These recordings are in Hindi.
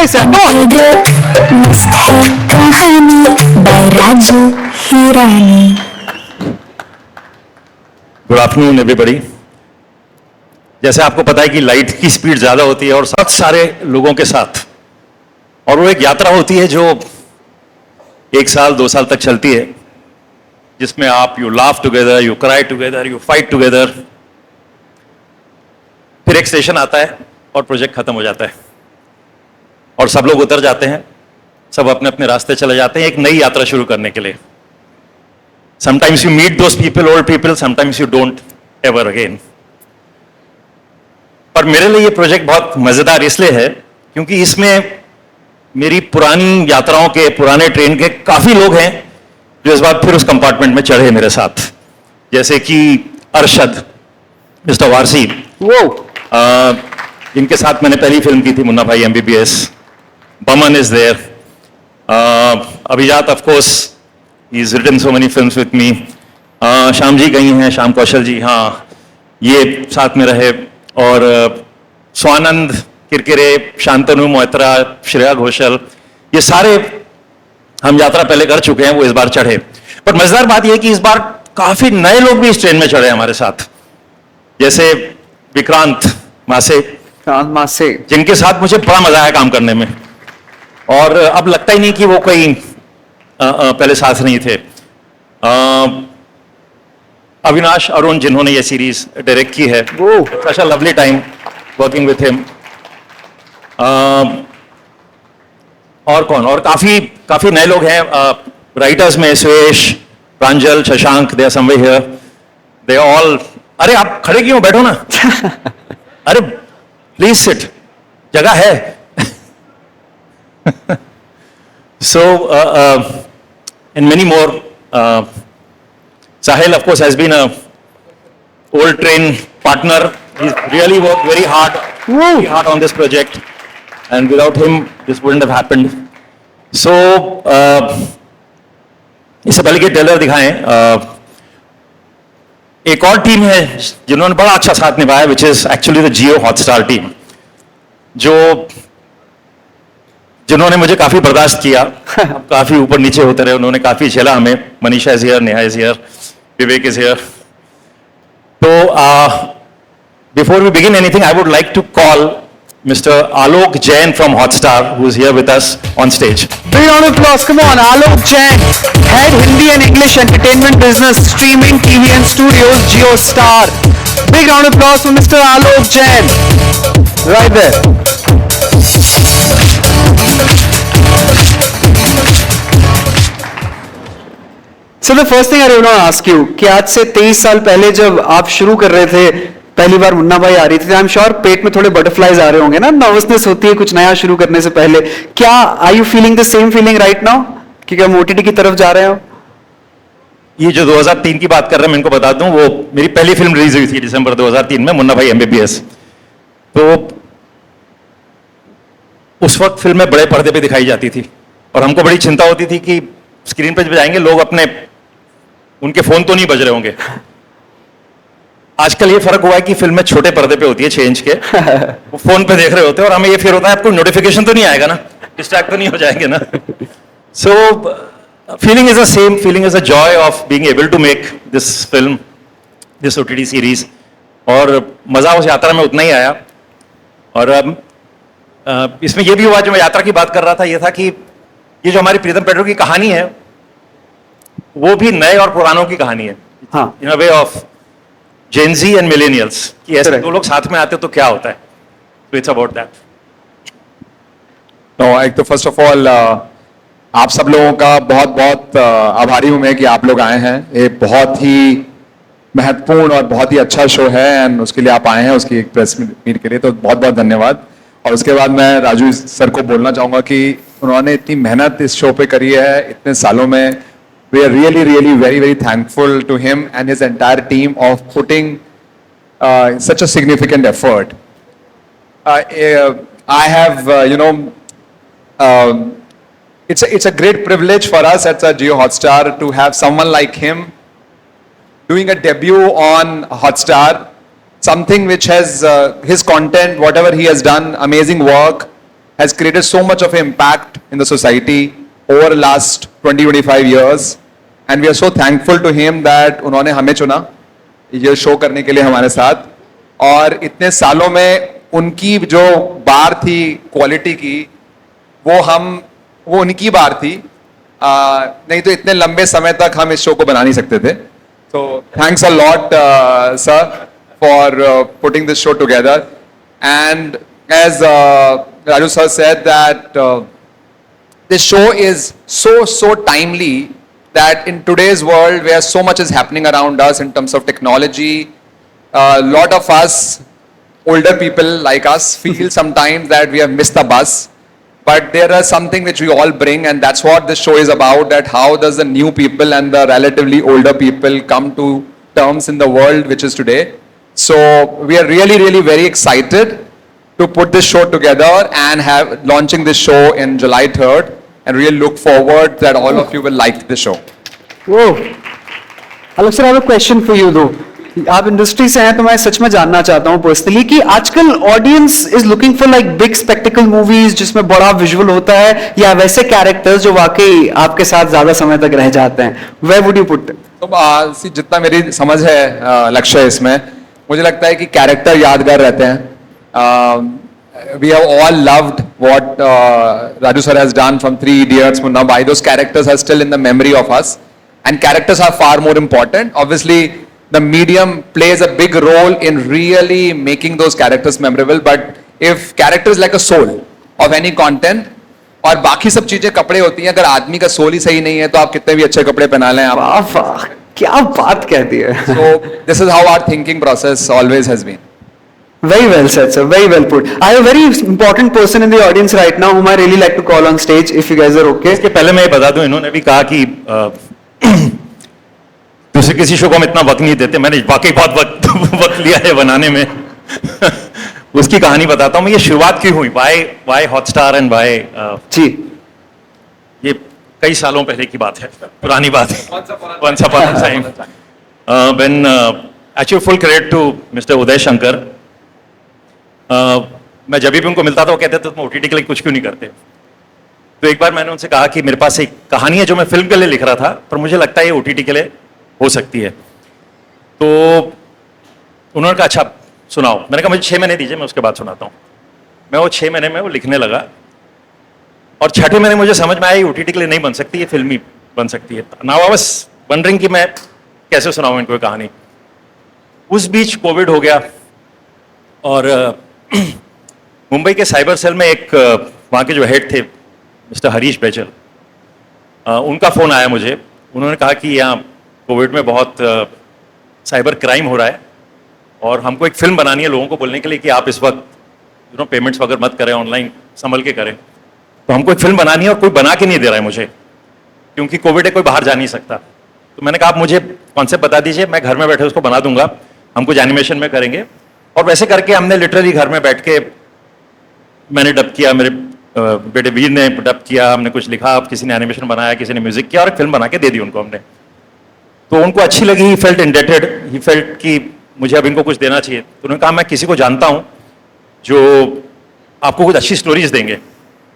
nice. Come on. मस्त है कहानी by Raju Hirani. Good afternoon everybody. जैसे आपको पता है कि लाइट की स्पीड ज्यादा होती है और बहुत सारे लोगों के साथ, और वो एक यात्रा होती है जो 1 साल 2 साल तक चलती है, जिसमें आप you laugh together, you cry together, you fight together. फिर एक स्टेशन आता है और प्रोजेक्ट खत्म हो जाता है और सब लोग उतर जाते हैं, सब अपने अपने रास्ते चले जाते हैं एक नई यात्रा शुरू करने के लिए। Sometimes you meet those people, old people, sometimes you don't ever again. और मेरे लिए ये प्रोजेक्ट बहुत मजेदार इसलिए है क्योंकि इसमें मेरी पुरानी यात्राओं के, पुराने ट्रेन के काफी लोग हैं जो इस बार फिर उस कंपार्टमेंट में चढ़े मेरे साथ, जैसे कि अरशद, मिस्टर वारसी, इनके साथ मैंने पहली फिल्म की थी Munna Bhai MBBS. Boman is there, Abhijat of course, he is written so many films with me. Shyam ji गई हैं, श्याम कौशल जी, हाँ ये साथ में रहे, और स्वानंद किरकिरे, शांतनु मोहत्रा, श्रेया घोषल, ये सारे हम यात्रा पहले कर चुके हैं, वो इस बार चढ़े। पर मजेदार बात यह कि इस बार काफी नए लोग भी इस ट्रेन में चढ़े हमारे साथ, जैसे विक्रांत मासे, जिनके साथ मुझे बड़ा मजा आया काम करने में, और अब लगता ही नहीं कि वो कोई पहले साथ नहीं थे। अविनाश अरुण, जिन्होंने ये सीरीज डायरेक्ट की है, such a lovely time working with him. और कौन, और काफी नए लोग हैं राइटर्स में, Suresh, Pranjal, Shashank, they are somewhere here, they all. अरे आप खड़े क्यों, बैठो ना। अरे प्लीज सिट, जगह है। So, and many more. Sahil, of course, has been a old train partner. He's really worked very hard on this project, and without him, this wouldn't have happened. So, इससे पहले के ट्रेलर दिखाएं, एक और टीम है जिन्होंने बड़ा अच्छा साथ निभाया, which is actually the Jio Hotstar team, जिन्होंने मुझे काफी बर्दाश्त किया, काफी ऊपर नीचे होते रहे, उन्होंने काफी झेला हमें। Manisha is here, Neha is here, Vivek is here. तो before we begin anything, I would like to call mister Alok Jain from Hotstar, who is here with us on stage. Big round of applause. Come on, Alok Jain, head Hindi and English entertainment business, streaming, TV and studios, Jio Star. Big round of applause for Mr. Alok Jain. Right there. So the first thing I want to ask you कि आज से 23 साल पहले जब आप शुरू कर रहे थे, पहली बार मुन्ना भाई आ रही थी, आई एम श्योर पेट में थोड़े बटरफ्लाइज आ रहे होंगे ना, नर्वसनेस होती है कुछ नया शुरू करने से पहले। क्या are you feeling the same feeling right now कि हम ओटीटी की तरफ जा रहे हो? ये जो 2003 की बात कर रहे हैं, मैं इनको बता दूं, वो मेरी पहली फिल्म रिलीज हुई थी दिसंबर 2003 में, मुन्ना भाई एमबीबीएस। तो उस वक्त फिल्में बड़े पर्दे पे दिखाई जाती थी और हमको बड़ी चिंता होती थी कि स्क्रीन पे जब जाएंगे लोग अपने, उनके फोन तो नहीं बज रहे होंगे। आजकल ये फर्क हुआ है कि फिल्में छोटे पर्दे पे होती है, 6 इंच के, वो फोन पे देख रहे होते हैं, और हमें ये फिर होता है आपको नोटिफिकेशन तो नहीं आएगा ना, डिस्ट्रैक्ट तो नहीं हो जाएंगे ना। So feeling is the same, feeling is the joy of being able to make this film, this OTT series, और मजा उस यात्रा में उतना ही आया। और इसमें ये भी हुआ, जो मैं यात्रा की बात कर रहा था, ये था कि ये जो हमारी प्रीतम पेड्रो की कहानी है, वो भी नए और पुरानों की कहानी है, in a way of Gen Z and millennials, कि ऐसे दो लोग साथ में आते तो क्या होता है। तो इट्स अबाउट दैट। तो एक तो फर्स्ट ऑफ ऑल आप सब लोगों का बहुत बहुत आभारी हूं मैं कि आप लोग आए हैं। ये बहुत ही महत्वपूर्ण और बहुत ही अच्छा शो है, एंड उसके लिए आप आए हैं, उसकी एक प्रेस मीट के लिए, तो बहुत बहुत धन्यवाद। और उसके बाद मैं राजू सर को बोलना चाहूंगा कि उन्होंने इतनी मेहनत इस शो पे करी है इतने सालों में। We are really, really very, very thankful to him and his entire team of putting such a significant effort. I have, it's a great privilege for us at Jio Hotstar to have someone like him doing a debut on Hotstar, something which has his content, whatever he has done, amazing work, has created so much of an impact in the society over the last 20-25 years, and we are so thankful to him that उन्होंने हमें चुना ये शो करने के लिए हमारे साथ, और इतने सालों में उनकी जो बार थी क्वालिटी की, वो उनकी बार थी, नहीं तो इतने लंबे समय तक हम इस शो को बना नहीं सकते थे. So thanks a lot, sir, for putting this show together. And as Raju sir said that this show is so timely that in today's world where so much is happening around us in terms of technology, a lot of us older people like us feel sometimes that we have missed the bus. But there is something which we all bring, and that's what this show is about, that how does the new people and the relatively older people come to terms in the world which is today. So we are really very excited to put this show together and have launching this show in July 3rd, and really look forward that all of you will like the show. Whoa. Alok sir, I have a question for you though. आप इंडस्ट्री से हैं तो मैं सच में जानना चाहता हूं पर्सनली कि आजकल audience is looking for like big spectacled movies जिसमें बड़ा विजुअल होता है, या वैसे कैरेक्टर्स जो वाकई आपके साथ ज्यादा समय तक रह जाते हैं. Where would you put? तो जितना मेरी समझ है लक्ष्य इसमें, मुझे लगता है कि कैरेक्टर यादगार रहते हैं. We have all loved what Raju sir has done from 3 Idiots, Munna Bhai. Those characters are still in the memory of us, and characters are far more important. Obviously, the medium plays a big role in really making those characters memorable. But if characters like a soul of any content, और बाकी सब चीजें कपड़े होती हैं, अगर आदमी का सोल ही सही नहीं है तो आप कितने भी अच्छे कपड़े पहना लें आप. वाह, क्या बात कहती है. So this is how our thinking process always has been. Very well said, sir. Very well put. I have a very important person in the audience right now whom I really like to call on stage, if you guys are okay. इसके पहले मैं ये बता दूं, इन्होंने भी कहा कि दूसरे किसी शो को हम इतना वक्त नहीं देते. मैंने वाकई बहुत वक्त लिया है बनाने में. उसकी कहानी बताता हूँ मैं. ये शुरुआत क्यों हुई, वाई हॉटस्टार एंड वाई जी. ये कई सालों पहले की बात है, पुरानी बात है. Once upon a time. When actually full credit to Mr. Uday Shankar. मैं जब भी उनको मिलता था वो कहते थे तुम OTT के लिए कुछ क्यों नहीं करते. तो एक बार मैंने उनसे कहा कि मेरे पास एक कहानी है जो मैं फिल्म के लिए लिख रहा था, पर मुझे लगता है ये OTT के लिए हो सकती है. तो उन्होंने कहा अच्छा सुनाओ. मैंने कहा मुझे 6 महीने दीजिए, मैं उसके बाद सुनाता हूँ. मैं वो 6 महीने में वो लिखने लगा, और 6ठे महीने मुझे समझ में आया ये OTT के लिए नहीं बन सकती, ये फिल्म ही बन सकती है. नाउ आई वाज वंडरिंग कि मैं कैसे सुनाऊं इनको कहानी. उस बीच कोविड हो गया, और मुंबई के साइबर सेल में एक वहाँ के जो हेड थे मिस्टर हरीश बैजल, उनका फ़ोन आया मुझे. उन्होंने कहा कि यहाँ कोविड में बहुत साइबर क्राइम हो रहा है, और हमको एक फिल्म बनानी है लोगों को बोलने के लिए कि आप इस वक्त पेमेंट्स वगैरह मत करें, ऑनलाइन संभल के करें. तो हमको एक फिल्म बनानी है और कोई बना के नहीं दे रहा है मुझे, क्योंकि कोविड है, कोई बाहर जा नहीं सकता. तो मैंने कहा आप मुझे कॉन्सेप्ट बता दीजिए, मैं घर में बैठे उसको बना दूंगा. हम कुछ एनिमेशन में करेंगे. और वैसे करके हमने लिटरली घर में बैठ के मैंने डब किया, मेरे बेटे वीर ने डब किया, हमने कुछ लिखा, किसी ने एनिमेशन बनाया, किसी ने म्यूजिक किया, और एक फिल्म बना के दे दी उनको हमने. तो उनको अच्छी लगी. He felt indebted, he felt कि मुझे अब इनको कुछ देना चाहिए. तो उन्होंने कहा मैं किसी को जानता हूँ जो आपको कुछ अच्छी स्टोरीज देंगे.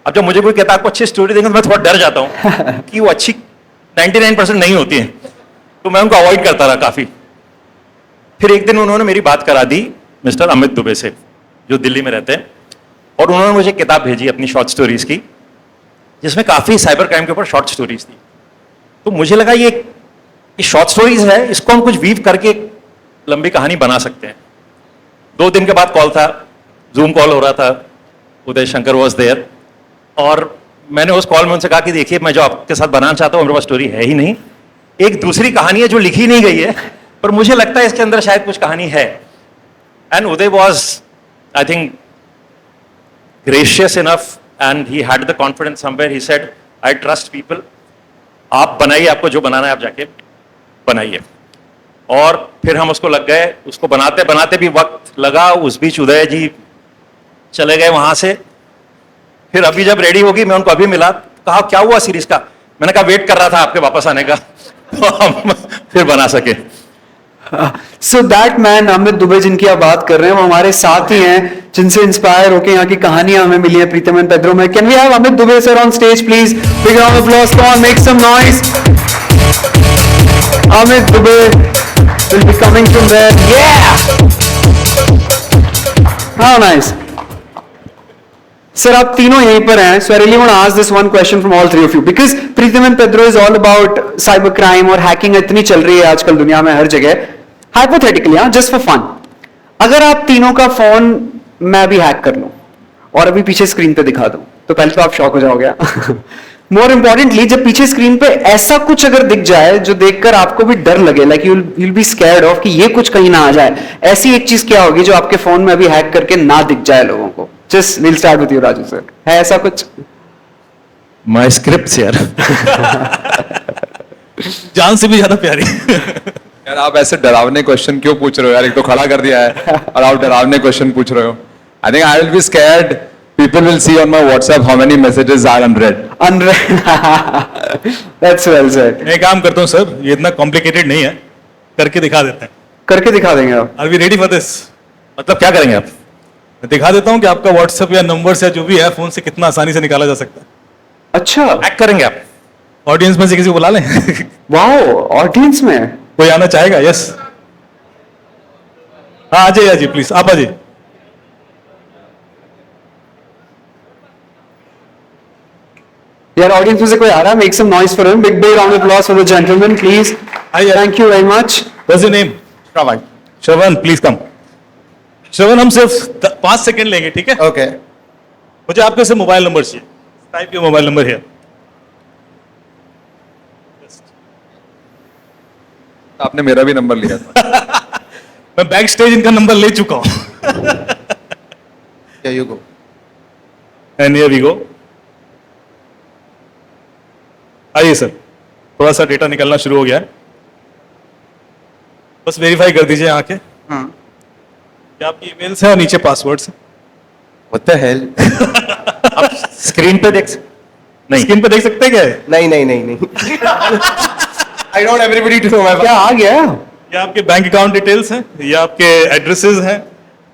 अब जब मुझे कोई कहता है आपको अच्छी स्टोरी देंगे तो मैं थोड़ा डर जाता हूँ कि वो अच्छी 99% नहीं होती है, तो मैं उनको अवॉइड करता रहा काफ़ी. फिर एक दिन उन्होंने मेरी बात करा दी मिस्टर अमित दुबे से, जो दिल्ली में रहते हैं, और उन्होंने मुझे किताब भेजी अपनी शॉर्ट स्टोरीज की, जिसमें काफ़ी साइबर क्राइम के ऊपर शॉर्ट स्टोरीज थी. तो मुझे लगा ये शॉर्ट स्टोरीज है, इसको हम कुछ वीव करके एक लंबी कहानी बना सकते हैं. 2 दिन के बाद कॉल था, जूम कॉल हो रहा था, उदय शंकर वॉज देयर, और मैंने उस कॉल में उनसे कहा कि देखिए मैं जो आपके साथ बनाना चाहता हूँ मेरे पास स्टोरी है ही नहीं, एक दूसरी कहानी है जो लिखी नहीं गई है, पर मुझे लगता है इसके अंदर शायद कुछ कहानी है. And Uday was I think gracious enough, and he had the confidence somewhere. He said I trust people, आप बनाइए, आपको जो बनाना है आप जाके बनाइए. और फिर हम उसको लग गए. उसको बनाते बनाते भी वक्त लगा. उस बीच उदय जी चले गए वहां से. फिर अभी जब रेडी होगी मैं उनको अभी मिला, कहा क्या हुआ सीरीज का. मैंने कहा वेट कर रहा था आपके वापस आने का, तो हम फिर बना सके. So that man Amit Dubey जिनकी आप बात कर रहे हैं वो हमारे साथ ही हैं. जिनसे इंस्पायर होके यहाँ की कहानियां हमें मिली है प्रीतम एंड पेड्रो में. Can we have Amit Dubey sir on stage please? Big round of applause, come on, make some noise. Amit Dubey will be coming from there. Yeah! How nice. Sir, आप तीनों यहीं पर हैं. So I really want to ask this one question from all three of you because Pritam and Pedro is all about cyber crime और hacking इतनी चल रही है आजकल दुनिया में हर जगह. Hypothetically, हाँ, just for fun. अगर आप तीनों का फोन मैं भी हैक कर लूं और अभी पीछे स्क्रीन पे दिखा दूं, तो पहले तो आप शॉक हो जाओगे. मोर इंपॉर्टेंटली, जब पीछे स्क्रीन पे ऐसा कुछ अगर दिख जाए जो देखकर आपको भी डर लगे, like you'll be scared of कि ये कुछ कहीं ना आ जाए, ऐसी एक चीज क्या होगी जो आपके फोन में अभी हैक करके ना दिख जाए लोगों को? Just we'll start with you, Raju sir. है ऐसा कुछ? माय स्क्रिप्ट यार. जान से भी ज्यादा प्यारी. यार आप ऐसे डरावने क्वेश्चन क्यों पूछ रहे हो यार? एक तो खड़ा कर दिया है और आप डरावने क्वेश्चन पूछ रहे हो. I think I will be scared. People will see on my WhatsApp how many messages are unread. That's well said. मैं एक काम करता हूँ सर, ये इतना कॉम्प्लिकेटेड नहीं है, करके दिखा देते हैं. करके दिखा देंगे आप? Are we ready for this? मतलब क्या करेंगे आप? मैं दिखा देता हूँ कि आपका व्हाट्सएप या नंबर या जो भी है फोन से कितना आसानी से निकाला जा सकता है. अच्छा. हैक करेंगे आप? ऑडियंस में से किसी को बुला लें. वाओ, ऑडियंस में कोई आना चाहेगा? यस, हाँ आ जाइए प्लीज, आप आ जाइए. यार ऑडियंस में से कोई आ रहा है? Make some noise for him. Big big round of applause for the gentleman please. Thank you very much. What's your name? Shravan. Shravan, please come. Shravan, हम सिर्फ 5 सेकंड लेंगे, ठीक है? ओके. मुझे आपके से मोबाइल नंबर चाहिए. Type your mobile number here. आपने मेरा भी नंबर लिया था. मैं बैक स्टेज इनका नंबर ले चुका हूं. Here you go. And here we go. आइए सर, थोड़ा सा डेटा निकलना शुरू हो गया है. बस वेरीफाई कर दीजिए आके. क्या आपकी ईमेल्स हैं और नीचे पासवर्ड्स हैं? What the hell? आप स्क्रीन पे देख नहीं? स्क्रीन पे देख सकते हैं क्या है? नहीं. I don't want everybody to know my क्या आ गया? ये आपके बैंक अकाउंट डिटेल्स हैं, ये आपके एड्रेसेस हैं,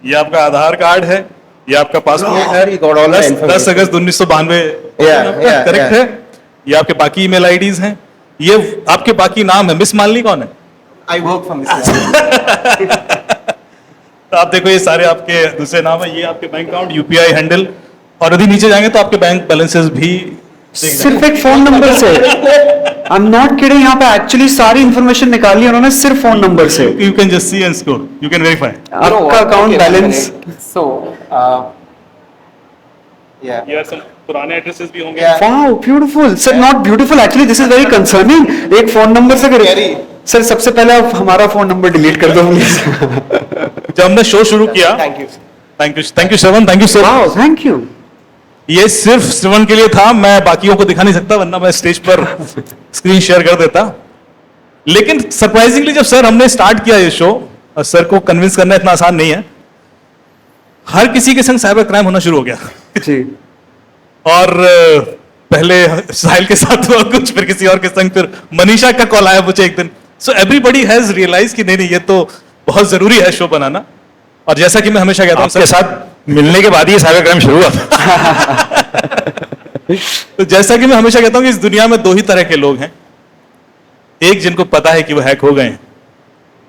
ये आपका आधार कार्ड है, ये आपका पासपोर्ट है. he got all my 10 information. August 1992 Yeah, correct yeah. है. ये आपके बाकी ईमेल आईडीज हैं, ये आपके बाकी नाम है. मिस मालनी कौन है? I work for Mr. तो आप देखो ये सारे आपके दूसरे नाम है. ये आपके बैंक अकाउंट, यूपीआई हैंडल, और यदि नीचे जाएंगे तो आपके बैंक बैलेंसेस भी सिर्फ एक फोन नंबर से? I am not kidding. यहाँ पे एक्चुअली सारी इंफॉर्मेशन निकाली उन्होंने सिर्फ फोन नंबर से. You can just see and score, you can verify. आपका अकाउंट बैलेंस? So, yeah. यार सब पुराने एड्रेसेस भी होंगे. Yeah. Wow, beautiful sir. Not beautiful actually, this is very concerning. एक फोन नंबर से करें Scary. सर. सबसे पहले आप हमारा फोन नंबर डिलीट कर दो प्लीज. जब हमने शो शुरू किया, Thank you. Thank you Shravan, thank you so wow, much. Thank you. ये सिर्फ श्रवण के लिए था, मैं बाकियों को दिखा नहीं सकता, वरना मैं स्टेज पर स्क्रीन शेयर कर देता. लेकिन सरप्राइजिंगली जब सर हमने स्टार्ट किया ये शो, और सर को कन्विंस करना इतना आसान नहीं है, हर किसी के संग साइबर क्राइम होना शुरू हो गया. जी. और पहले साहिल के साथ हुआ कुछ, फिर किसी और के संग, फिर मनीषा का कॉल आया मुझे एक दिन. सो एवरीबॉडी हैज रियलाइज कि नहीं ये तो बहुत जरूरी है शो बनाना. और जैसा कि मैं हमेशा कहता हूं आपके साथ मिलने के बाद ही साइबर क्राइम शुरू हुआ. तो जैसा कि मैं हमेशा कहता हूं कि इस दुनिया में 2 ही तरह के लोग हैं. एक जिनको पता है कि वो हैक हो गए हैं,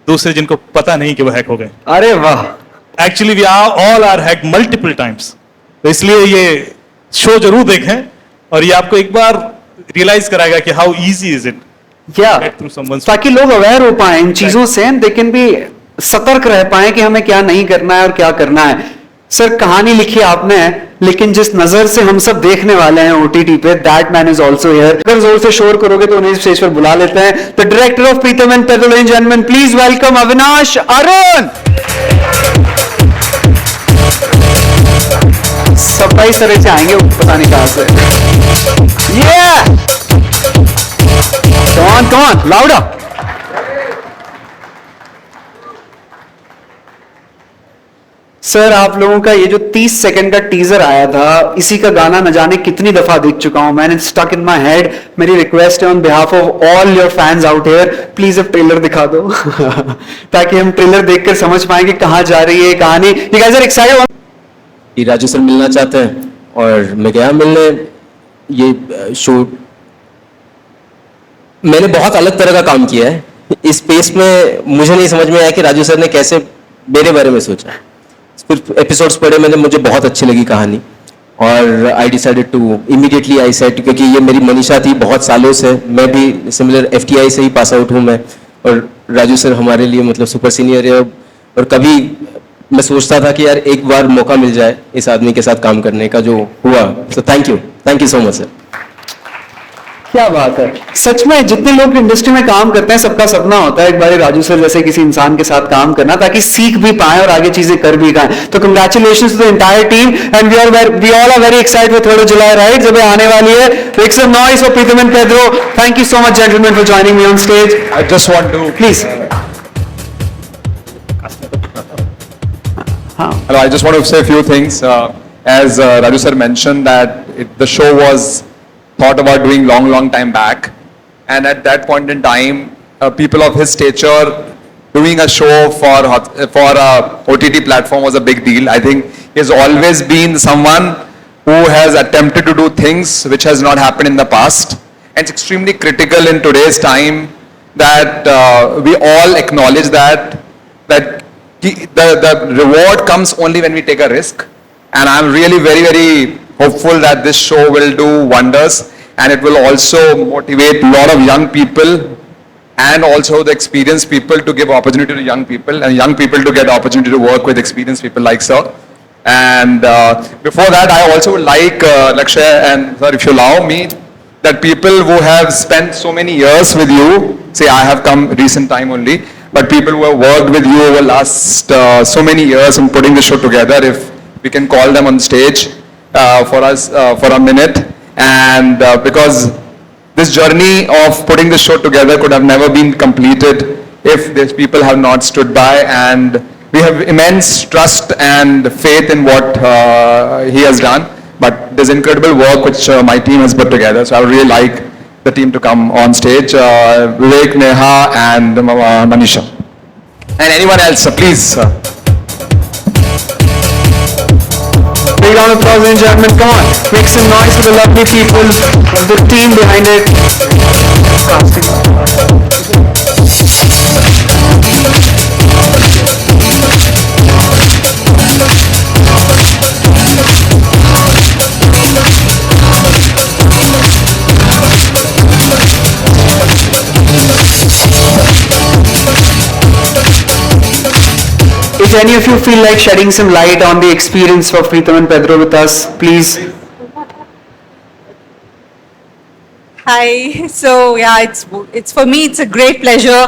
दूसरे जिनको पता नहीं कि वो हैक हो गए. अरे वाह. Actually we all are hack multiple times. तो इसलिए ये शो जरूर देखें और ये आपको एक बार रियलाइज कराएगा कि हाउ इजी इज इट क्या, थ्रू समवन्स. ताकि लोग अवेयर हो पाए इन चीजों से, एंड दे कैन बी सतर्क रह पाए कि हमें क्या नहीं करना है और क्या करना है. सर, कहानी लिखी आपने, लेकिन जिस नजर से हम सब देखने वाले हैं ओटीटी पे, that man is also here. अगर जोर से शोर करोगे तो उन्हें स्टेज पर बुला लेते हैं. The director of Pritam and Pedro, ladies and gentleman, please welcome Avinash Arun. सब इस तरह से आएंगे, पता नहीं कहां से. Come on, louder. सर, आप लोगों का ये जो 30 सेकंड का टीजर आया था, इसी का गाना न जाने कितनी दफा देख चुका हूं मैंने. Stuck in my head. मेरी रिक्वेस्ट है on behalf of all your fans out here, please अब ट्रेलर दिखा दो ताकि हम ट्रेलर देखकर समझ पाए कि कहां जा रही है कहानी. You guys are excited? कि राजू सर मिलना चाहते हैं, और मैं गया मिलने। ये शो मैंने बहुत अलग तरह का काम किया है इस स्पेस में। मुझे नहीं समझ में आया कि राजू सर ने कैसे मेरे बारे में सोचा। फिर एपिसोड्स पढ़े मैंने, मुझे बहुत अच्छी लगी कहानी, और I decided to immediately I said, क्योंकि ये मेरी मनीषा थी बहुत सालों से, मैं भी सिमिलर FTI से ही पास आउट हूँ मैं, और राजू सर हमारे लिए मतलब सुपर सीनियर है। और कभी मैं सोचता था कि यार एक बार मौका मिल जाए इस आदमी के साथ काम करने का, जो हुआ। So thank you so much sir. क्या बात है। सच में जितने लोग इंडस्ट्री में काम करते हैं सबका सपना होता है एक बार राजू सर जैसे किसी इंसान के साथ काम करना, ताकि सीख भी पाए और आगे चीजें कर भी पाए। तो congratulations to the entire team, and we all are very excited for 3rd July, right, जब ये आने वाली है। Make some noise for Pritam and Pedro. Thank you so much gentleman for joining me on stage. I just want to please. Hello, I just want to say a few things. As Raju sir mentioned that the show was thought about doing long time back, and at that point in time, people of his stature doing a show for a OTT platform was a big deal. I think he's always been someone who has attempted to do things which has not happened in the past, and it's extremely critical in today's time that we all acknowledge that the reward comes only when we take a risk. And I'm really very hopeful that this show will do wonders, and it will also motivate a lot of young people and also the experienced people to give opportunity to young people, and young people to get opportunity to work with experienced people like sir. And before that, I also would like Lakshay and sir, if you allow me, that people who have spent so many years with you, say I have come recent time only, but people who have worked with you over last so many years in putting the show together, if we can call them on stage for us for a minute, and because this journey of putting the show together could have never been completed if these people have not stood by, and we have immense trust and faith in what he has done. But there's incredible work which my team has put together, so I would really like the team to come on stage, Vivek, Neha and Manisha, and anyone else, please. Big round of applause, ladies and gentlemen. Come on, make some noise for the lovely people of the team behind it. If any of you feel like shedding some light on the experience of Preetham and Pedro with us, please. Hi. So yeah, it's for me it's a great pleasure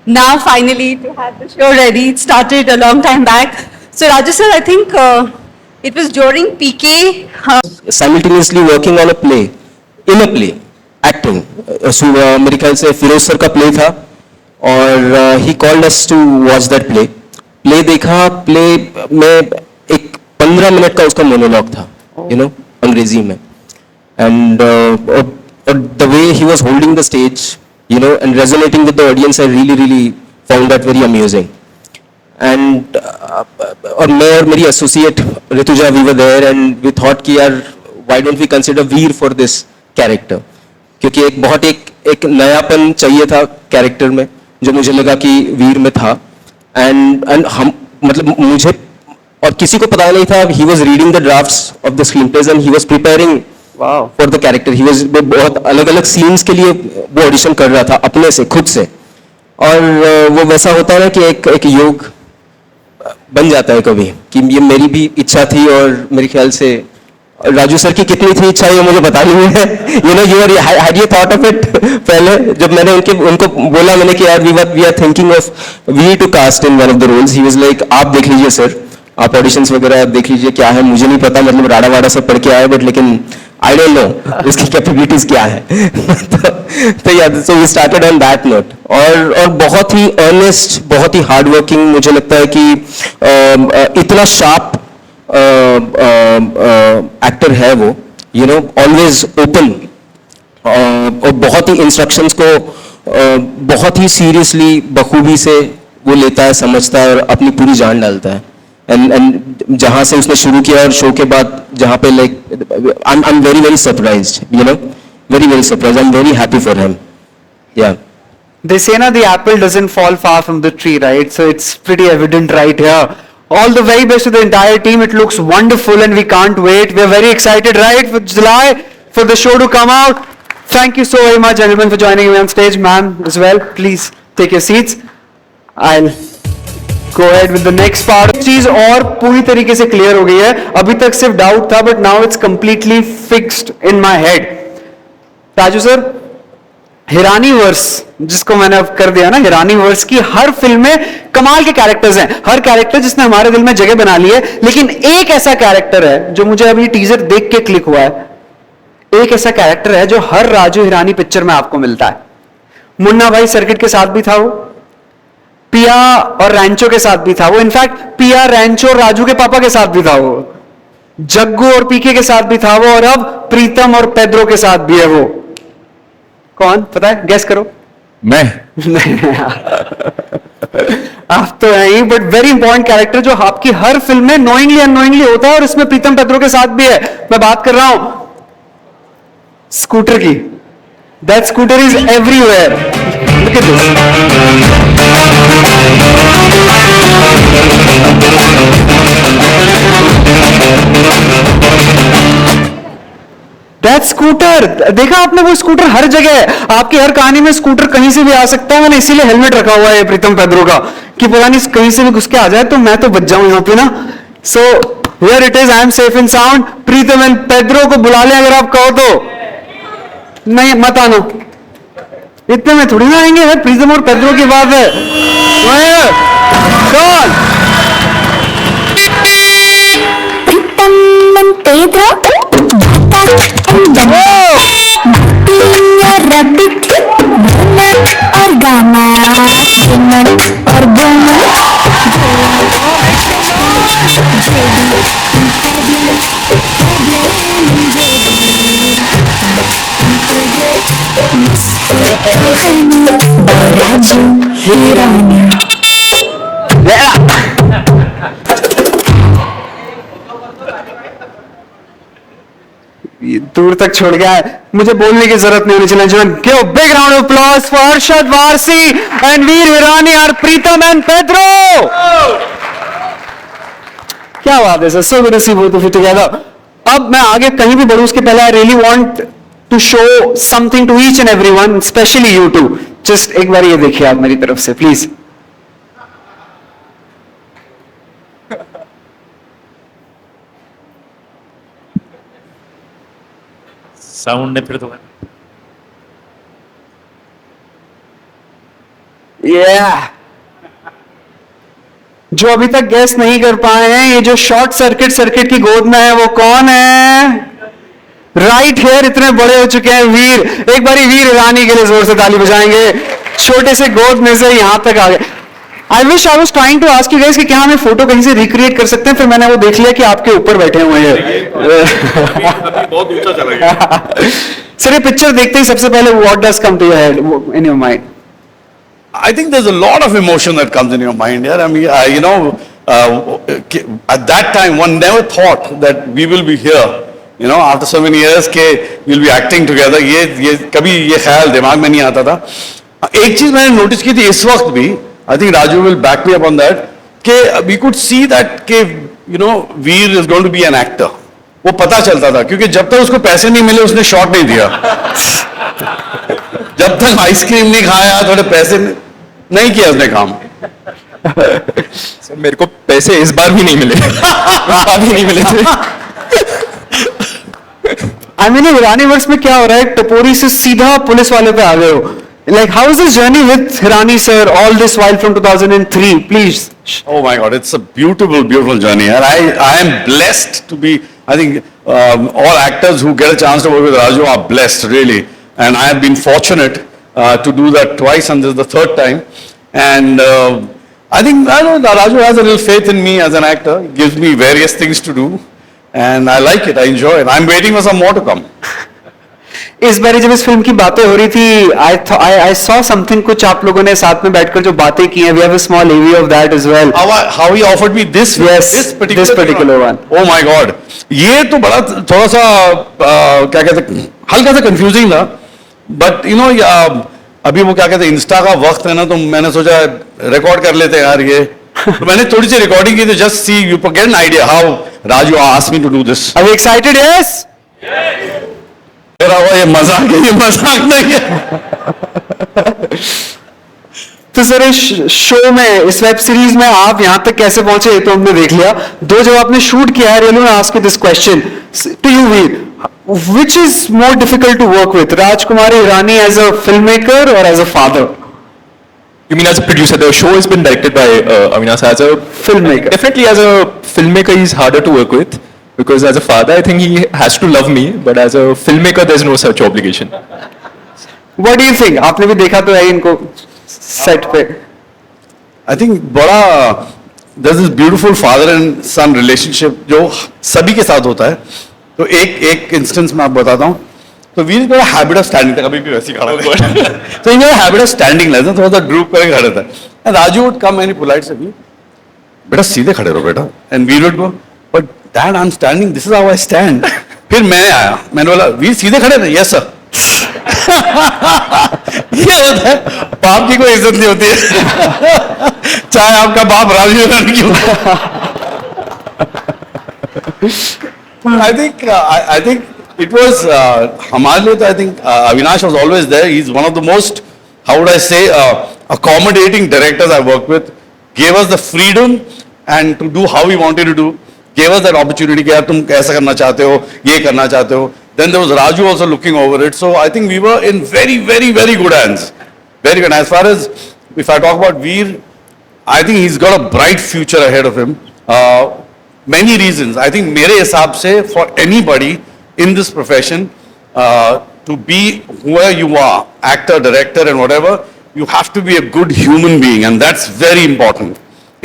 now finally to have the show ready. It started a long time back. So Raju sir, I think it was during PK. Simultaneously working on a play, in a play, acting. मेरे ख्याल से फिरोज सर का प्ले था, और he called us to watch that play. Play देखा, प्ले में एक 15 मिनट का उसका मोनोलॉग था, अंग्रेजी में, and the way he was holding the stage, and resonating with the audience, I really found that very amusing. And और मैं और मेरी associate Rutuja, we were there and we thought कि यार why don't we consider Veer for this character, क्योंकि एक नयापन चाहिए था कैरेक्टर में, जो मुझे लगा कि वीर में था। एंड हम मतलब मुझे और किसी को पता नहीं था, he was reading the drafts of the screen plays and he was preparing for the character. He was बहुत अलग अलग सीन्स के लिए वो ऑडिशन कर रहा था अपने से, खुद से, और वो वैसा होता है ना कि एक योग बन जाता है कभी, कि ये मेरी भी इच्छा थी, और मेरे ख्याल से राजू सर की कितनी थी इच्छा, ये मुझे पता नहीं है। Had you thought of it पहले, जब मैंने उनको बोला मैंने कि यार we are thinking of we to cast in one of the roles, he was like आप देख लीजिए सर, आप ऑडिशंस वगैरह आप देख लीजिए क्या है, मुझे नहीं पता, मतलब राड़ा वाड़ा सब पढ़ के आया, बट लेकिन आई डोंट नो इसकी कैपेबिलिटीज क्या है। तो यार so we started on that note, और बहुत ही अर्नेस्ट, बहुत ही हार्ड वर्किंग, मुझे लगता है कि इतना शार्प एक्टर है वो, ऑलवेज ओपन, और बहुत ही इंस्ट्रक्शंस को बहुत ही सीरियसली बखूबी से वो लेता है, समझता है और अपनी पूरी जान डालता है। एंड जहां से उसने शुरू किया और शो के बाद जहां पे like I am very very surprised, you know, very surprised, I am very happy for him, या. They say na the apple doesn't fall far from the tree, right? So it's pretty evident right here. All the very best to the entire team. It looks wonderful and we can't wait. We're very excited, right, for July, for the show to come out. Thank you so very much, gentlemen, for joining me on stage. Ma'am, as well, please take your seats. I'll go ahead with the next part. चीज और पूरी तरीके से क्लियर हो गई है. अभी तक सिर्फ डाउट था, but now it's completely fixed in my head. Raju sir, Hirani verse जिसको मैंने अब कर दिया ना, हिरानी वर्स की हर फिल्म में कमाल के कैरेक्टर्स हैं. हर कैरेक्टर जिसने हमारे दिल में जगह बना ली है, लेकिन एक ऐसा कैरेक्टर है जो मुझे अभी टीजर देख के क्लिक हुआ है. एक ऐसा कैरेक्टर है जो हर राजू हिरानी पिक्चर में आपको मिलता है. मुन्ना भाई सर्किट के साथ भी था वो, पिया और रैंचो के साथ भी था वो, इनफैक्ट पिया, रैंचो और राजू के पापा के साथ भी था वो, जग्गू और पीके के साथ भी था वो, और अब प्रीतम और पेद्रो के साथ भी है वो. कौन पता है? गेस करो. मैं आप तो हैं ही, बट वेरी इंपॉर्टेंट कैरेक्टर जो आपकी हर फिल्म में नोइंगली अननोइंगली होता है, और इसमें प्रीतम पेद्रो के साथ भी है. मैं बात कर रहा हूं स्कूटर की. That scooter is everywhere. Look at this. That scooter, देखा आपने, वो स्कूटर हर जगह है. आपकी हर कहानी में स्कूटर कहीं से भी आ सकता है. मैंने इसीलिए हेलमेट रखा हुआ है प्रीतम पेद्रो का, कि पता नहीं कहीं से भी घुस के आ जाए तो मैं तो बच जाऊं यहाँ पे ना. So here it is, I am safe in sound. Pritam and Pedro को बुला लें अगर आप कहो तो. नहीं मत आना, इतने में थोड़ी ना आएंगे. है प्रीतम और पेद्रो की बात है. कौन? Pritam and Pedro, Bata and Dana, being a rabbit, Bruna or Gama, Simon or Boma. Raju Hirani. दूर तक छोड़ गया है, मुझे बोलने की जरूरत नहीं होनी चाहिए. Give big round of applause for Arshad Warsi and Veer Hirani और प्रीतम एंड पेद्रो. क्या बात है sir, so good to see both of you together. अब मैं आगे कहीं भी बढ़ूं उसके पहले I really want to show something to each and everyone, specially you too. Just एक बार ये देखिए आप मेरी तरफ से प्लीज. साउंड ने फिर तो जो अभी तक गैस नहीं कर पाए हैं, ये जो शॉर्ट सर्किट की गोद में है वो कौन है? राइट हेयर इतने बड़े हो चुके हैं वीर. एक बारी वीर हिरानी के लिए जोर से ताली बजाएंगे. छोटे से गोद में से यहां तक आ गए. I wish I was trying to ask you guys कि क्या हमें फोटो कहीं से रिक्रिएट कर सकते हैं, फिर मैंने वो देख लिया कि आपके ऊपर बैठे हुए हैं. बहुत ऊंचा चला गया. सर ये पिक्चर देखते ही सबसे पहले what does come to your head in your mind? I think there's a lot of emotion that comes in your mind. Yeah, I mean, you know, at that time, one never thought that we will be here. You know, after so many years, के we'll be acting together. ये कभी ये ख्याल दिमाग में नहीं आता था. एक चीज मैंने नोटिस की थी इस वक्त भी. I think Raju will back me up on that. कि we could see that कि you know, Veer is going to be an actor. वो पता चलता था क्योंकि जब तक उसको पैसे नहीं मिले उसने शॉट नहीं दिया. जब तक आइसक्रीम नहीं खाया, थोड़े पैसे नहीं किया उसने काम. सर मेरे को पैसे इस बार भी नहीं मिले. इस बार भी नहीं मिले थे. आई मीन हिरानी वर्स में क्या हो रहा है, टपोरी से सीधा पुलिस वाले पे आ गए हो. Like, how is this journey with Hirani sir all this while from 2003? Please. Oh my God, it's a beautiful, beautiful journey. And I am blessed to be, I think all actors who get a chance to work with Raju are blessed, really. And I have been fortunate to do that twice, and this is the third time. And I think, I know that Raju has a little faith in me as an actor. He gives me various things to do. And I like it, I enjoy it. I'm waiting for some more to come. इस बार जब इस फिल्म की बातें हो रही थी, आई सॉ समथिंग, कुछ आप लोगों ने साथ में बैठकर जो बातें की हैं, we have a small AV of that as well. How he offered me this, Yes, this particular one. Oh my God. ये तो बड़ा थोड़ा सा क्या कहते हैं, हल्का सा कंफ्यूजिंग था, बट यू नो अभी वो क्या कहते हैं, इंस्टा का वक्त है ना, तो मैंने सोचा रिकॉर्ड कर लेते हैं यार ये. तो मैंने थोड़ी सी रिकॉर्डिंग की, तो just see you get an idea how Raju asked me to do this. Are you excited? Yes. मेरा वो ये मजाक है, ये मजाक नहीं है. तो सर इस शो में, इस वेब सीरीज में आप यहाँ तक कैसे पहुंचे, ये तो हमने देख लिया. दो जब आपने शूट किया है, really ask you this question to you Veer, which is more difficult to work with, Rajkumar Hirani as a filmmaker or as a father? You mean as a producer? The show has been directed by Avinash. As a Filmmaker. definitely as a filmmaker, he's harder to work with because as a father, I think he has to love me, but as a filmmaker, there's no such obligation. What do you think? आपने भी देखा तो है इनको सेट पे. आई थिंक बड़ा there's this beautiful father and son relationship जो सभी के साथ होता है. तो एक इंस्टेंस मैं आपको बताता हूँ. तो वीर बड़ा हैबिट ऑफ स्टैंडिंग था, कभी भी वैसे ही खड़ा रहता है. तो ये हैबिट ऑफ स्टैंडिंग रहता है, थोड़ा सा ड्रूप करके खड़ा रहता है. Raju would come any polite से, बेटा सीधे खड़े रहो बेटा, and Veer would go, but dad I am standing, this is how I stand. फिर मैं आया, मैंने बोला वीर सीधे खड़े रहे. Yes sir. ये होता है, बाप की कोई इज्जत नहीं होती है, चाहे आपका बाप राजू हिरानी क्यों. I think it was हमारे लिए तो I think Avinash was always there. He's one of the most, how would I say, accommodating directors I worked with. Gave us the freedom and to do how we wanted to do. Gave us that opportunity कि यार तुम कैसा करना चाहते हो, ये करना चाहते हो. Then there was Raju also looking over it. So I think we were in very, very, very good hands. Very good. As far as if I talk about Veer, I think he's got a bright future ahead of him. Many reasons. I think मेरे हिसाब से for anybody in this profession to be where you are, actor, director, and whatever, you have to be a good human being, and that's very important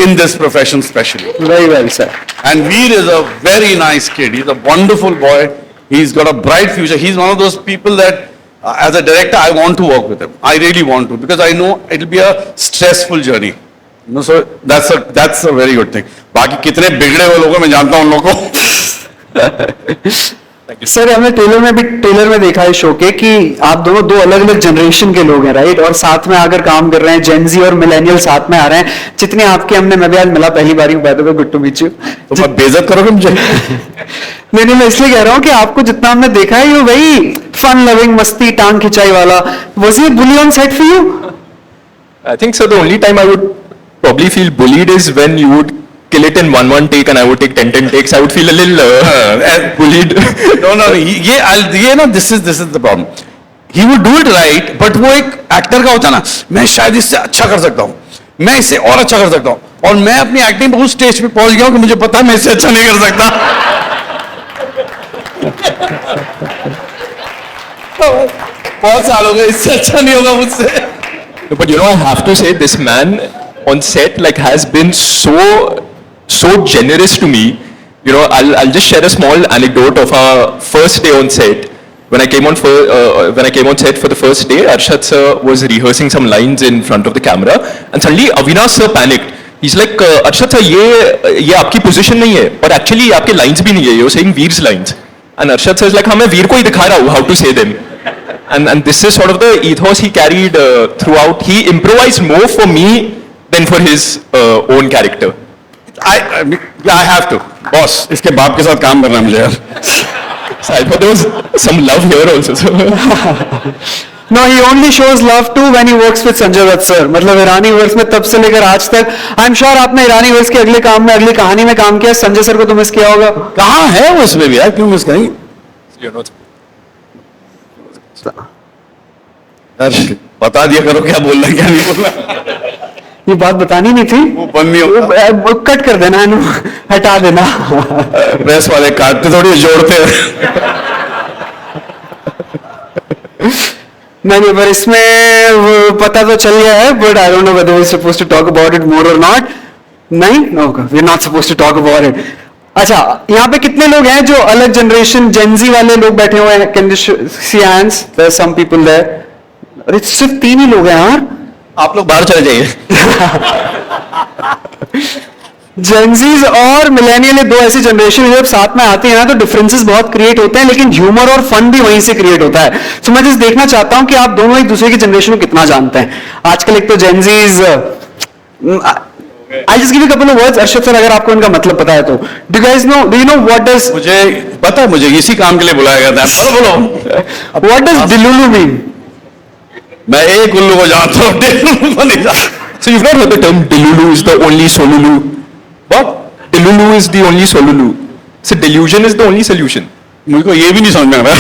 in this profession, especially. Very well, sir. And Veer is a very nice kid. He's a wonderful boy. He's got a bright future. He's one of those people that, as a director, I want to work with him. I really want to, because I know it'll be a stressful journey. You know, so that's a very good thing. बाकी कितने बिगड़े हुए लोगों मैं जानता हूँ उन लोगों को. सर हमने ट्रेलर में देखा है शो के कि आप दोनों दो अलग अलग जनरेशन के लोग हैं, राइट, और साथ में आकर काम कर रहे हैं. जेनजी और मिलेनियल साथ में आ रहे हैं. जितने आपके हमने, मैं भी आज मिला पहली बार हूँ, by the way, good to meet you. तो मैं बेइज्जत करोगे मुझे? नहीं, मैं इसलिए कह रहा हूँ कि आपको जितना हमने देखा है, ये वही फन लविंग, मस्ती, टांग खिंचाई वाला. Was he bully on set for you? I think so. The only time I would probably feel bullied is when you would kill it in one take and I would take 10 takes. I would feel a little bullied. No. ये ना, this is the problem. He would do it right, but वो एक एक्टर का होता है ना, मैं शायद इससे अच्छा कर सकता हूँ, मैं इससे और अच्छा कर सकता हूँ, और मैं अपनी एक्टिंग उस स्टेज पे पहुंच गया हूँ कि मुझे पता है मैं इससे अच्छा नहीं कर सकता. बहुत साल हो गए, इससे अच्छा नहीं होगा मुझसे. No, but you know, I have to say, this man on set has been so generous to me. You know, I'll just share a small anecdote of our first day on set. When I came on set for the first day, Arshad sir was rehearsing some lines in front of the camera, and suddenly Avinash sir panicked. He's like, Arshad sir, ये आपकी position नहीं है, और actually आपके lines भी नहीं है. You're saying Veer's lines, and Arshad sir is like, हाँ मैं वीर को ही दिखा रहा हूँ how to say them. And this is sort of the ethos he carried throughout. He improvised more for me than for his own character. I have to. Boss, इसके बाप के साथ काम करना है मुझे यार. So I thought there was some love here also. So. No, he only shows love too when he works with Sanjay Dutt sir. मतलब ईरानी वर्स में तब से लेकर आज तक, I'm sure आपने ईरानी वर्स के अगले काम में, अगली कहानी में काम किया. संजय सर को तो मिस किया होगा. कहाँ है वो उसमें भी यार, क्यों मिस करेंगे यार? बता दिया करो क्या बोलना क्या नहीं बोलना. ये बात बतानी नहीं थी. वो बंद नहीं होगा. वो कट कर देना, हटा देना. प्रेस वाले काटते थोड़ी जोड़ते हैं. नहीं, पर इसमें वो पता तो चल गया है, but I don't know whether we are supposed to talk about it more और नॉट. नहीं, no, we are not supposed to talk about it. अच्छा, यहाँ पे कितने लोग हैं जो अलग जनरेशन जेनजी वाले लोग बैठे हुए हैं? Can see hands? There some people there. अरे सिर्फ 3 ही लोग हैं यार। आप लोग बाहर चले जाइए। जेनजीज और मिलेनियल, दो ऐसी जनरेशन जब साथ में आती है ना तो डिफरेंसेस बहुत क्रिएट होते हैं, लेकिन ह्यूमर और फन भी वहीं से क्रिएट होता है। सो मैं जस्ट देखना चाहता हूं कि आप दोनों एक दूसरे की जनरेशन को कितना जानते हैं। आजकल एक तो Gen Zs, I just give you couple of words. Arshad sir, अगर आपको इनका मतलब पता है तो do you know what does, मुझे पता है, मुझे इसी काम के लिए बुलाया गया था। बोलो व्हाट डज डिलुलु मीन? मैं एक उल्लू को जानता हूँ, डिलुलु को नहीं जानता। So you've not heard the term Delulu is the only Solulu. What? Delulu is the only Solulu. So delusion is the only solution. मुझको ये भी नहीं समझ में आ रहा।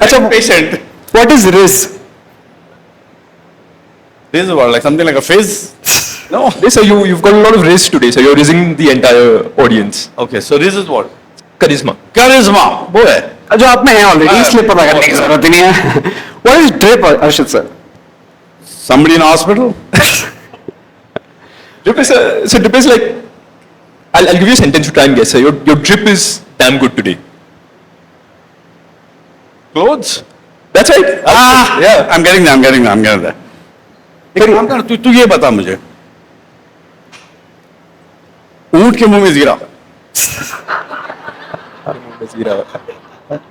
अच्छा, पेशेंट। व्हाट इज रिस? This is what, like something like a fizz? No. Yes, sir, you've got a lot of riz today, so you're rizzing the entire audience. Okay, so this is what? Charisma. Charisma, वो है। जो आप में है ऑलरेडी, इसलिए पता करने की जरूरत ही नहीं है। What is drip, Arshad sir? Somebody in hospital? Drip is drip is like, I'll give you a sentence to try and guess, sir. Your drip is damn good today. Clothes? That's right. Yeah, I'm getting that. एक काम कर, तू ये बता मुझे, ऊंट के मुंह में जीरा।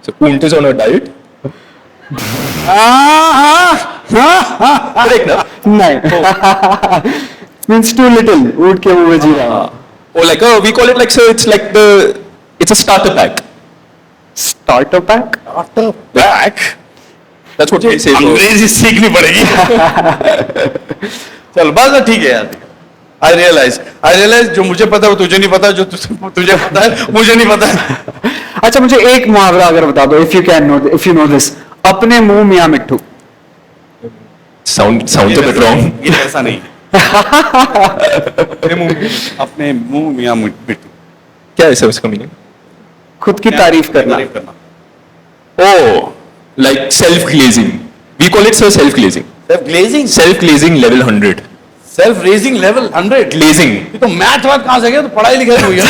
So Punt is on a diet. Correct, na? नहीं, मीन्स टू लिटिल, ऊंट के मुंह में जीरा। Or like we call it like, sir, it's a starter pack. Starter pack? Back? That's what we say. अंग्रेजी सीखनी पड़ेगी। चल बस ठीक है यार। I realize जो मुझे पता है वो तुझे नहीं पता, जो तुझे पता है मुझे नहीं पता है। अच्छा, मुझे एक मुहावरा अगर बता दो, इफ यू नो दिस, अपने मुंह मियां मिट्ठू। Sounds a bit wrong. ये ऐसा नहीं। अपने मुंह मियां मिट्टू। क्या है सर उसका मीनिंग? खुद की तारीफ करना। Oh, like self-glazing. We call it, sir, self-glazing. Self glazing? Self-glazing level 100. Self raising level 100? Glazing. ये तो मैथ वाथ कहाँ से गया, तो पढ़ाई लिखाई हुई है।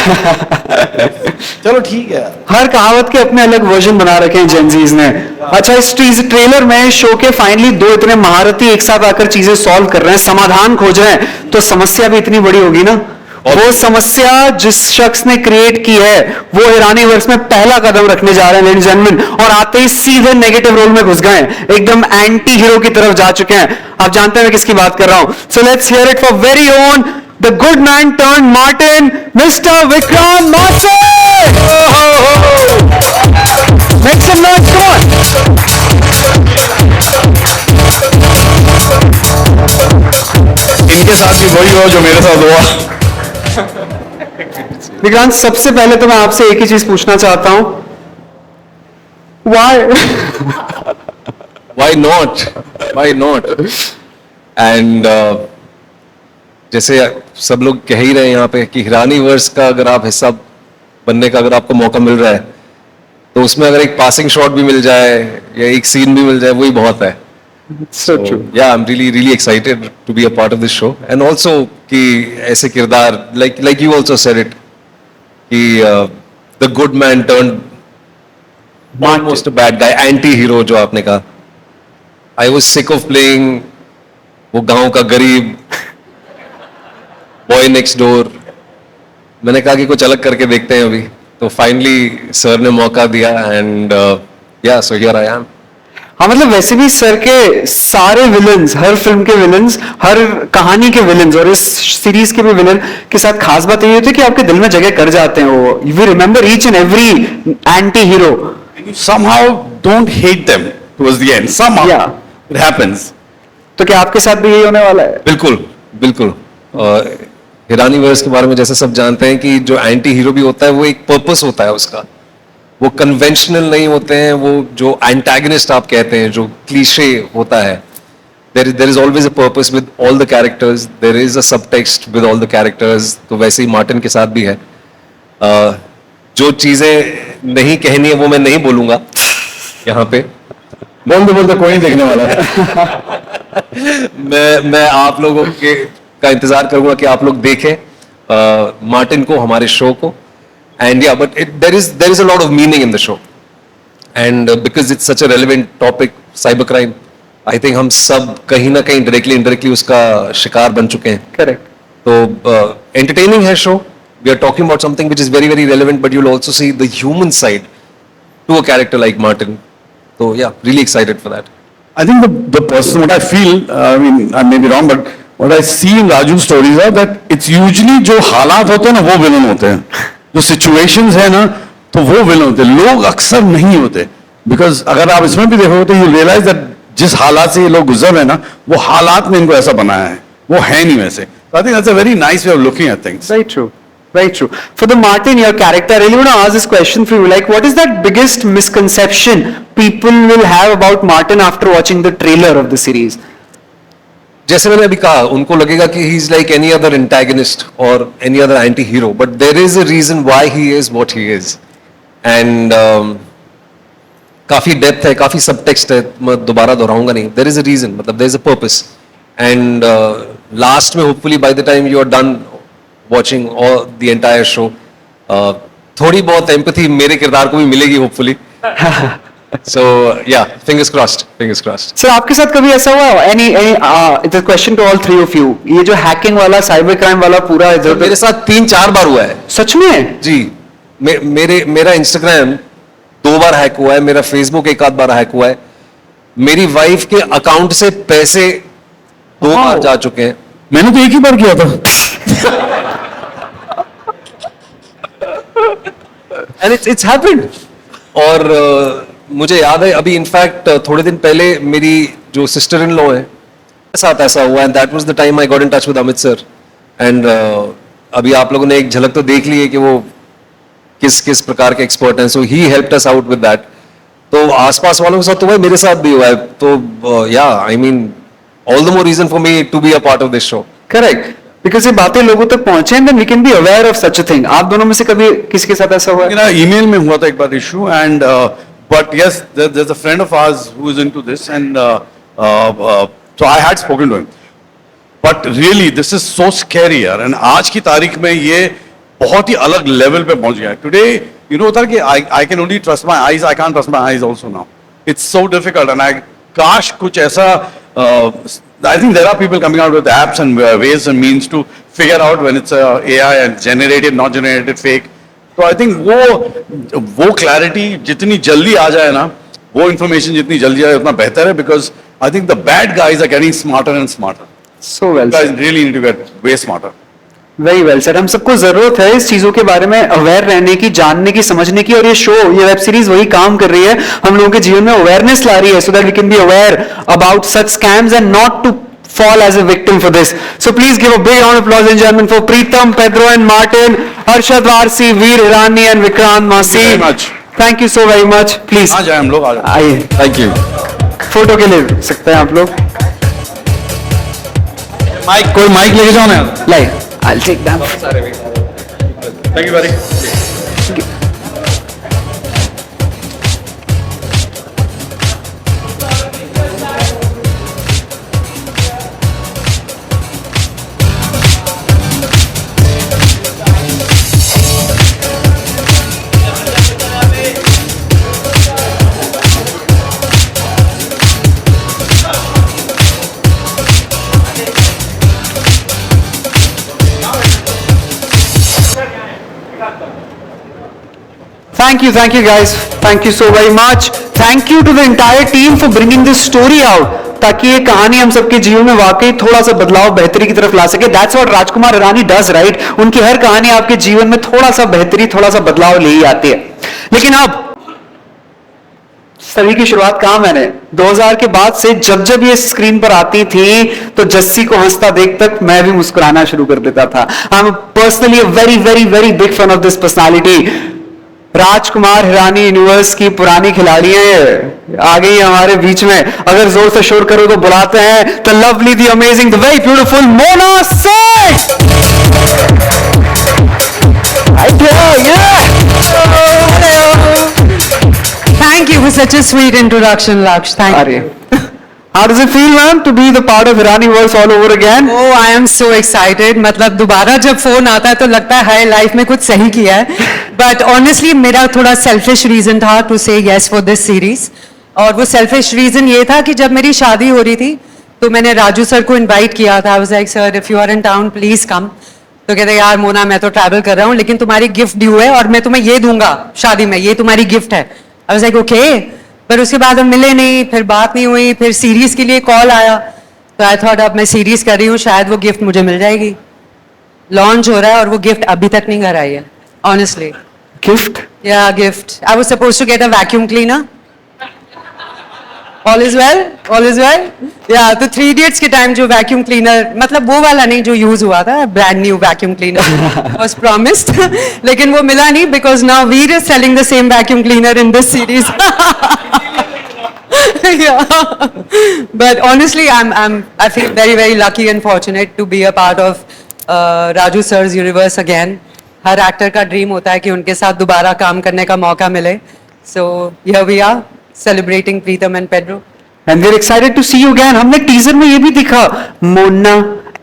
चलो ठीक है। हर कहावत के अपने अलग वर्जन बना रखे हैं जेनजीज ने। अच्छा, इस ट्रेलर में शो के फाइनली दो इतने महारथी एक साथ आकर चीजें सॉल्व कर रहे हैं, समाधान खोज रहे हैं, तो समस्या भी इतनी बड़ी होगी ना। वो समस्या जिस शख्स ने क्रिएट की है वो ईरानी वर्स में पहला कदम रखने जा रहे हैं लेडीज एंड जेंटलमैन, और आते ही सीधे नेगेटिव रोल में घुस गए, एकदम एंटी हीरो की तरफ जा चुके हैं। आप जानते हैं मैं किसकी बात कर रहा हूं। So let's hear it for very own the good man turn Martin, mister Vikrant Massey. Make some noise, come on. इनके साथ भी वही हो जो मेरे साथ हुआ। विक्रांत, सबसे पहले तो मैं आपसे एक ही चीज पूछना चाहता हूं, why? Why not? Why not? And जैसे सब लोग कह ही रहे हैं यहाँ पे कि हीरानी वर्स का अगर आप हिस्सा बनने का अगर आपको मौका मिल रहा है तो उसमें अगर एक पासिंग शॉट भी मिल जाए या एक सीन भी मिल जाए वही बहुत है। So true. Yeah, I'm really excited to be a part of this show, and also कि ऐसे किरदार like you also said it कि the good man turned almost a bad guy, anti-hero जो आपने कहा। I was sick of playing वो गांव का गरीब boy next door। मैंने कहा कि कुछ अलग करके देखते हैं अभी, तो फाइनली सर ने मौका दिया, and yeah, so here I am। हाँ, मतलब वैसे भी सर के सारे विलन्स, हर फिल्म के विलन्स, हर कहानी के विलन्स और इस सीरीज के भी विलन के साथ खास बात ये होती है कि आपके दिल में जगह कर जाते हैं वो। You remember each and every anti hero. Somehow don't hate them towards the end. Somehow Yeah. it happens. तो क्या आपके साथ भी यही होने वाला है? बिल्कुल बिल्कुल। हीरानी वर्स के बारे में जैसे सब जानते हैं कि जो एंटी हीरो भी होता है वो एक पर्पस होता है उसका, वो कन्वेंशनल नहीं होते हैं, वो जो एंटागनिस्ट आप कहते हैं जो क्लीशे होता है, there is always a purpose with all the characters, there is a subtext with all the characters। तो वैसे ही मार्टिन के साथ भी है। जो चीजें नहीं कहनी है वो मैं नहीं बोलूंगा यहाँ पे, बोलते कोई नहीं देखने वाला है। मैं आप लोगों के का इंतजार करूंगा कि आप लोग देखें। मार्टिन को, हमारे शो को. And yeah, but there is a lot of meaning in the show. And because it's such a relevant topic, cybercrime, I think हम सब कहीं ना कहीं directly indirectly उसका शिकार बन चुके हैं. करेक्ट. तो entertaining है show. We are talking about something which is very very relevant, but you'll also see the human side to a character like Martin. So yeah, really excited for that. I think the person, what I feel, I mean, I may be wrong, but what I see in Raju's stories are that it's usually जो हालात होते हैं ना वो विलन होते हैं, जो situations है ना तो वो विलन होते हैं, लोग अक्सर नहीं होते. Because अगर आप इसमें भी देखोगे तो you realize that जिस हालात से ये लोग गुजर रहे हैं ना वो हालात में इनको ऐसा बनाया है, वो है नहीं वैसे. So I think that's a very nice way of looking at things. Very true. Very true. For the Martin, your character, I really want to ask this question for you. Like, what is that biggest misconception people will have about Martin after watching the trailer of the series? जैसे मैंने अभी कहा, उनको लगेगा कि he is like any other antagonist or any other anti-hero, but there is a reason why he is what he is. And काफी डेप्थ है, काफी सबटेक्स्ट है, मैं दोबारा दोहराऊंगा नहीं. There is a reason, मतलब there is a purpose. And last में hopefully by the time you are done watching all the entire show, थोड़ी बहुत empathy मेरे किरदार को भी मिलेगी hopefully. So yeah, fingers crossed, fingers crossed. Sir, आपके साथ कभी ऐसा हुआ? It's a question to all three of you. ये जो hacking वाला, cyber crime वाला पूरा तो मेरे साथ 3-4 बार हुआ है. सच में? जी, मेरा Instagram 2 बार हैक हुआ है, मेरा Facebook 1 आध बार हैक हुआ है, मेरी वाइफ के अकाउंट से पैसे 2 बार जा चुके हैं. मैंने तो एक ही बार किया था. And it's happened. और मुझे याद है अभी इनफैक्ट थोड़े दिन पहले मेरी जो सिस्टर इन लॉ है मेरे साथ ऐसा हुआ, and that was the time I got in touch with Amit sir. And अभी आप लोगों ने एक झलक तो देख ली है कि वो किस किस प्रकार के एक्सपर्ट हैं. So he helped us out with that. तो आसपास वालों के साथ तो हुआ है, मेरे साथ भी हुआ है. तो या I mean all the more reason for me to be a part of this show. Correct. Because ये बातें लोगों तक पहुंचे and we can be aware of such a thing. आप दोनों में से कभी किसी के साथ ऐसा हुआ है? मेरा ईमेल में हुआ था एक बार issue, and but yes there is a friend of ours who is into this, and so I had spoken to him. But really this is so scary यार. एंड आज की तारीख में ये बहुत ही अलग लेवल पे पहुंच गया है. टुडे यू नो होता है कि I can only trust my eyes, I can't trust my eyes also now. It's so difficult. And I काश कुछ ऐसा I think there are people coming out with apps and ways and means to figure out when it's AI and generated, not generated, fake. So I think वो clarity जितनी जल्दी आ जाए ना, वो information जितनी जल्दी आए उतना बेहतर है, because I think the bad guys are getting smarter and smarter. So well Guys said. really need to get way smarter. Very well sir. हम सबको जरूरत है इस चीजों के बारे में अवेयर रहने की, जानने की, समझने की, और ये शो, ये वेब सीरीज वही काम कर रही है, हम लोगों के जीवन में अवेयरनेस ला रही है, so that we can be aware about such scams and not to fall as a victim for this. So please give a big round of applause and gentlemen for Preetham, Pedro and Martin, Arshad Varsi, Veer Irani and Vikrant Masi. Thank you very much. Thank you so very much. Please आ जाए हम लोग, आ जाए. आइए. Thank you. फोटो के लिए सकते हैं आप लोग. माइक, कोई माइक लेके जाओ ना यार. लाइए. I'll take that. Thank you very much. Thank you guys. Thank you so very much. Thank you to the entire team for bringing this story out. ताकि ये कहानी हम सबके जीवन में वाकई थोड़ा सा बदलाव, बेहतरी की तरफ ला सके. That's what Rajkumar Hirani does, right? उनकी हर कहानी आपके जीवन में थोड़ा सा बेहतरी, थोड़ा सा बदलाव ले ही आती है. लेकिन अब सभी की शुरुआत कहां मैंने 2000 के बाद से जब जब ये स्क्रीन पर आती थी तो जस्सी को हंसता देख तक मैं भी मुस्कुराना शुरू कर देता था. I am personally a very very very big fan of this personality. Rajkumar Hirani universe की पुरानी खिलाड़ी है, आ गई है हमारे बीच में. अगर जोर से शोर करो तो बुलाते हैं the lovely, the amazing, the very beautiful Mona सेठ. Thank you for such a sweet introduction, Laksh. Thank you. अरे How does it feel, ma'am, to be the part of Hirani Verse all over again? Oh, I am so excited. मतलब दोबारा जब फोन आता है तो लगता है हाय लाइफ में कुछ सही किया है. But honestly मेरा थोड़ा selfish reason था to say yes for this series. और वो selfish reason ये था कि जब मेरी शादी हो रही थी तो मैंने राजू सर को invite किया था. I was like, sir, if you are in town, please come. तो कहते यार मोना मैं तो ट्रैवल कर रहा हूँ लेकिन तुम्हारी गिफ्ट ड्यू है और मैं तुम्हें ये दूंगा शादी में, ये तुम्हारी गिफ्ट है. I was like, okay. पर उसके बाद हम मिले नहीं, फिर बात नहीं हुई, फिर सीरीज के लिए कॉल आया तो आई थॉट अब मैं सीरीज कर रही हूँ शायद वो गिफ्ट मुझे मिल जाएगी. लॉन्च हो रहा है और वो गिफ्ट अभी तक नहीं घर आई है ऑनेस्टली. Gift? या gift I was supposed to get a vacuum cleaner. All is well, all is well. या तो 3 इडियट्स के टाइम जो वैक्यूम क्लीनर मतलब वो वाला नहीं जो यूज हुआ था, brand new vacuum cleaner was promised लेकिन वो मिला नहीं because now Veer is selling the same vacuum cleaner in this series. Yeah, but honestly, I feel very, very lucky and fortunate to be a part of Raju sir's universe again. Her actor का ड्रीम होता है कि उनके साथ दोबारा काम करने का मौका मिले. So here we are celebrating Preetham and Pedro. And we're excited to see you again. हमने टीजर में ये भी दिखा, मोना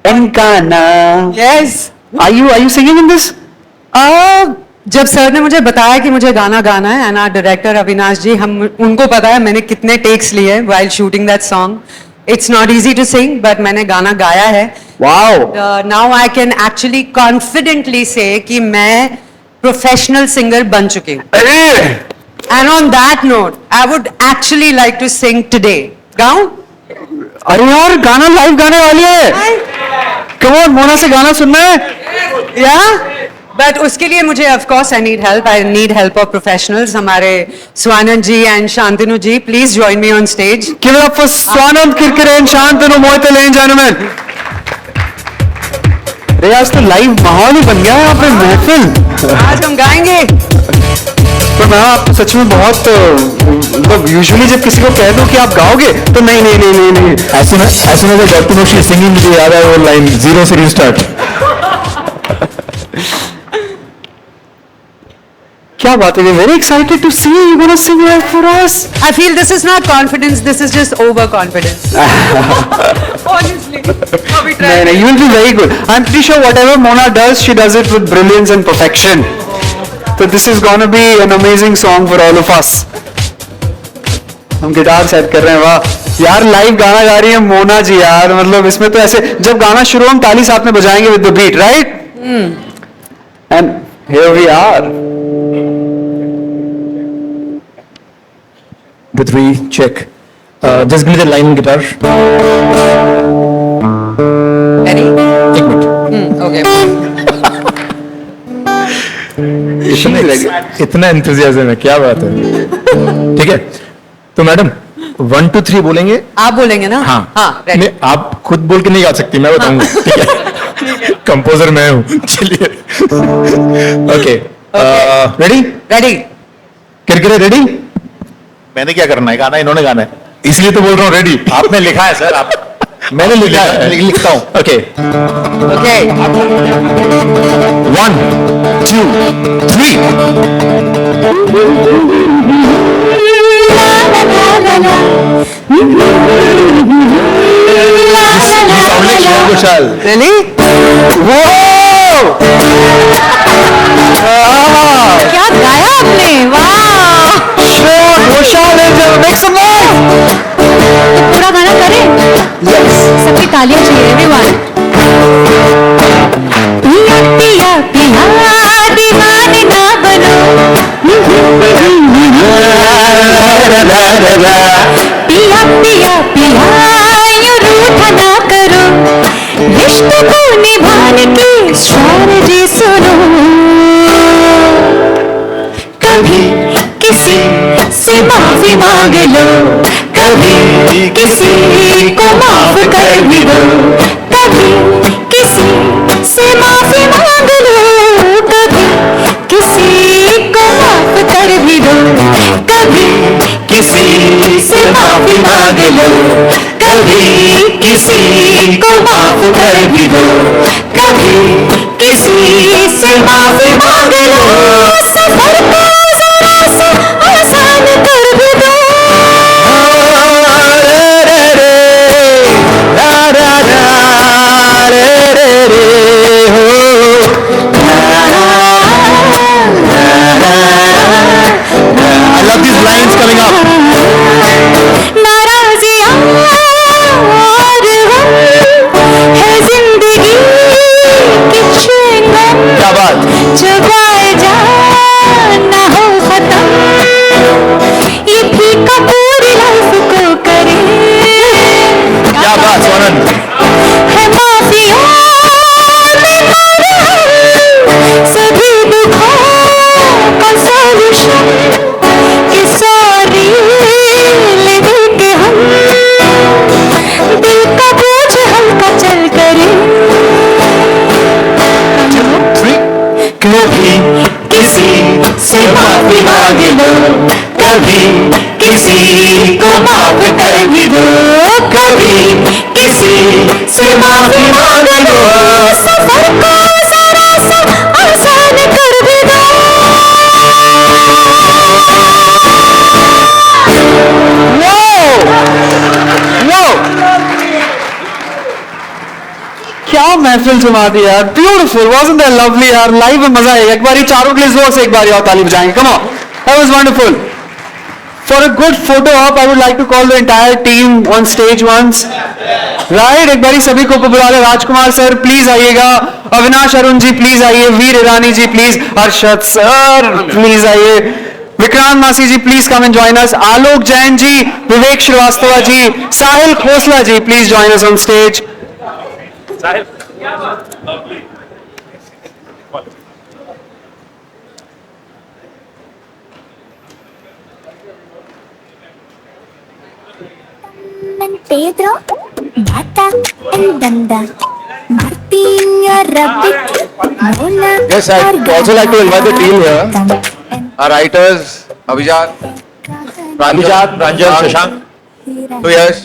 एंड गाना. Yes. Are you singing in this? जब सर ने मुझे बताया कि मुझे गाना गाना है एंड आवर डायरेक्टर अविनाश जी, हम उनको पता है मैंने कितने टेक्स लिए while shooting that song. It's not easy to sing, but मैंने गाना गाया है. Wow. Now I can actually confidently say कि मैं प्रोफेशनल सिंगर बन चुकी हूँ. अरे And on that note, I would actually like to sing today. गाऊं? अरे यार गाना लाइव गाने वाली है. Come on, मोना से गाना सुनना है. Yeah? But उसके लिए मुझे of course I need help. I need help of professionals. हमारे स्वानंद जी and Shantanu ji, please join me on stage. Give it up for Swanand Kirkire and Shantanu Moitel, ladies and gentlemen. अरे आज तो लाइव माहौल ही बन गया है यहाँ पे महफिल. आज हम गाएंगे. तो मैं आप सच में बहुत मतलब यूजुअली जब किसी को कह दूं कि आप गाओगे तो नहीं नहीं नहीं नहीं नहीं. As soon as I got to know she is singing, मुझे याद आया वो line zero से restart. क्या बात है. We're very excited to see you. You're gonna sing live for us. I feel this is not confidence. This is just overconfidence. Honestly. नहीं नहीं, you will be very good. I'm pretty sure whatever Mona does, she does it with brilliance and perfection. So this is gonna be an amazing song for all of us. हम गिटार सेट कर रहे हैं. वाह यार, लाइव गाना गा रही है मोना जी यार. मतलब इसमें तो ऐसे जब गाना शुरू हम ताली साथ में बजाएंगे with the beat, right? And here we are. 2, 3, check. Just give me the line guitar. Ready? एक मिनट. Okay. इतना enthusiasm है, क्या बात है. ठीक है, तो मैडम 1, 2, 3 बोलेंगे. आप बोलेंगे ना? हाँ हाँ. Ready. नहीं, आप खुद बोल के नहीं गा सकती, मैं बताऊंगा. ठीक है, कंपोजर मैं हूँ. चलिए. Okay, ready. Ready. Kirkire ready. मैंने क्या करना है, गाना इन्होंने गाना है, इसलिए तो बोल रहा हूँ रेडी. आपने लिखा है सर, आप. मैंने लिखा है, लिखता हूँ. ओके. Okay. 1, 2, 3. घोषाल. Really? क्या गाया आपने? वाह! पूरा गाना करें? सबकी तालियां चाहिए everyone. पिया पिया पिया दीवाने ना बनो. पिया पिया पिया यूं रूठा ना करो. रिश्ते को निभाने की स्ट्रैटेजी सुनो. कभी किसी से माफी मांग लो. कभी किसी को माफ कर भी दो. कभी किसी से माफी मांग लो. कभी किसी को माफ कर भी दो. कभी किसी से माफी मांग लो. कभी किसी को माफ कर भी दो. कभी किसी से माफी मांग लो. सफर को जरा सा आसान कर भी दो. कभी किसी से माफी मांग लो, कभी किसी को माफ कर भी दो, कभी किसी से माफी मांग लो, सफर को जरा सा आसान कर भी दो। क्या महफिल जमा दी यार, ब्यूटीफुल, वाज़न्ट दैट लवली यार, लाइव में मजा आएगा। एक बारी चारों के लिए जोर से एक बारी और ताली बजाएंगे, come on, that was wonderful. For a good photo op I would like to call the entire team on stage once, right? एक बारी सभी को बुला ले। राजकुमार सर प्लीज आइएगा, अविनाश अरुण जी प्लीज आइए, Vir Irani ji please, Arshad sir please आइए, Vikrant Massey ji please come and join us, Alok Jain ji, Vivek Srivastava ji, Sahil Khosla ji please join us on stage. Pedro, Bata, and Danda. Martin, your rabbit, Mona. Yes, I'd also like to invite the team here. Our writers, Abhijat, Pranjal, Shashank, Yash,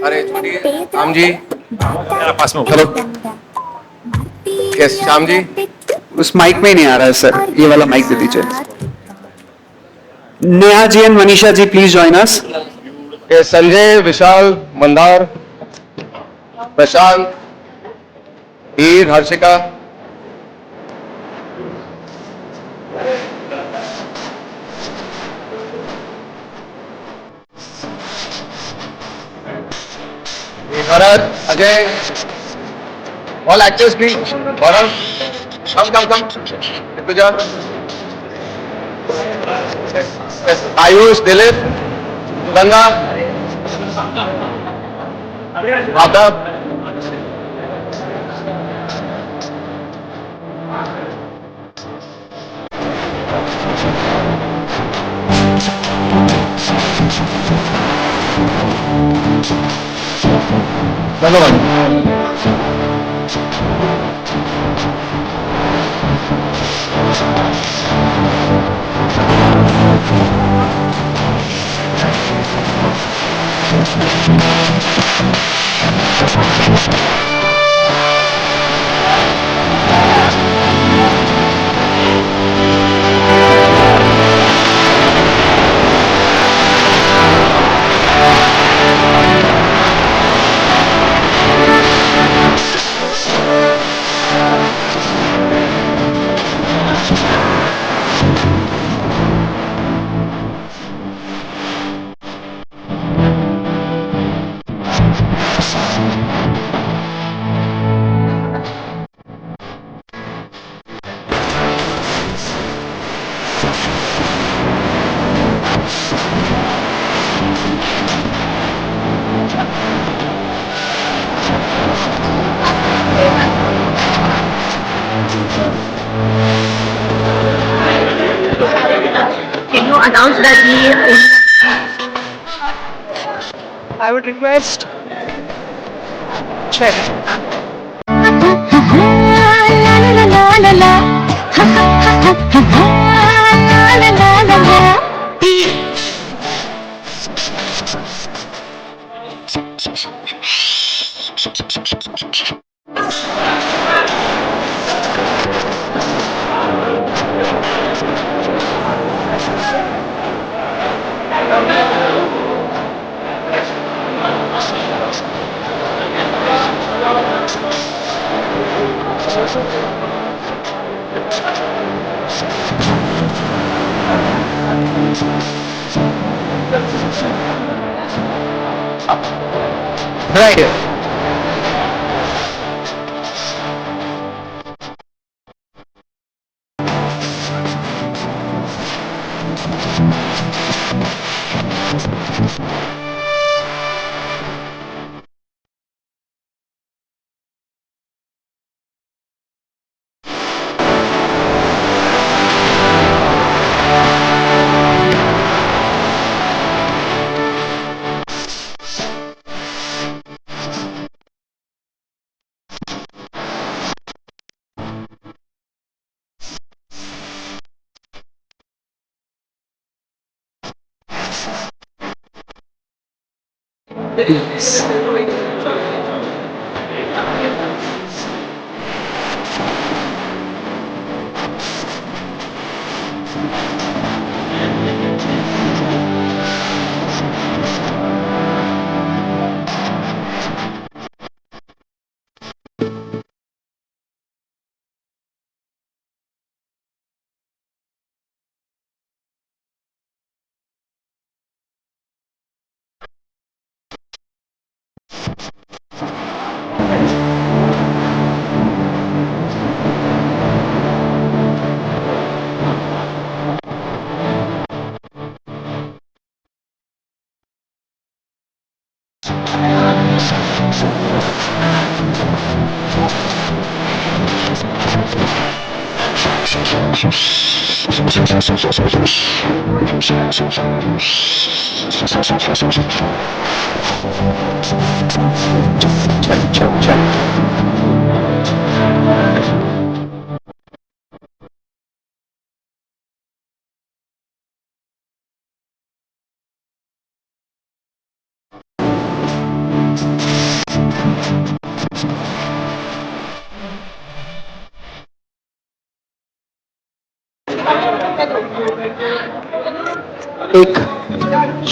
Are Choti, Shamji. Hello. Yes, Shamji. उस माइक में नहीं आ रहा है सर, ये वाला माइक दे दीजिए। Neha ji and Manisha ji please join us. Yes, Sanjay, Vishal, Mandar, Prashant, Veer, Harshika. Bharat, Ajay, all actors please. Bharat, come. Rituja. Yes, Ayush, Dilip, Ganga, Adab. Can you announce that I would request Chair. la la la la ha ha ha ha ha la la la la. Right here. एक